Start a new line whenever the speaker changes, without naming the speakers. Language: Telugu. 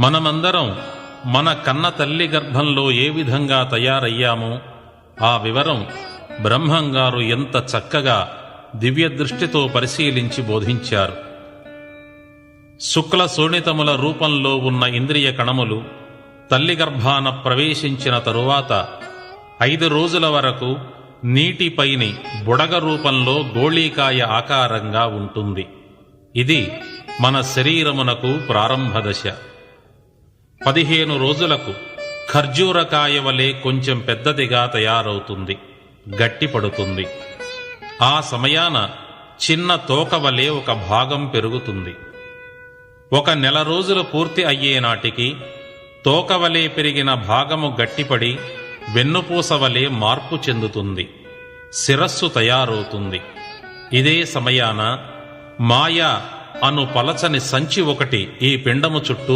మనమందరం మన కన్న తల్లి గర్భంలో ఏ విధంగా తయారయ్యామో ఆ వివరం బ్రహ్మంగారు ఎంత చక్కగా దివ్యదృష్టితో పరిశీలించి బోధించారు. శుక్ల శోణితముల రూపంలో ఉన్న ఇంద్రియ కణములు తల్లి గర్భాన ప్రవేశించిన తరువాత 5 రోజుల వరకు నీటిపైని బుడగ రూపంలో గోళీకాయ ఆకారంగా ఉంటుంది. ఇది మన శరీరమునకు ప్రారంభ దశ. 15 రోజులకు ఖర్జూరకాయ వలె కొంచెం పెద్దదిగా తయారవుతుంది, గట్టిపడుతుంది. ఆ సమయాన చిన్న తోక వలె ఒక భాగం పెరుగుతుంది. 1 నెల రోజులు పూర్తి అయ్యే నాటికి తోకవలే పెరిగిన భాగము గట్టిపడి వెన్నుపూస వలె మార్పు చెందుతుంది, శిరస్సు తయారవుతుంది. ఇదే సమయాన మాయ అను పలచని సంచి ఒకటి ఈ పిండము చుట్టూ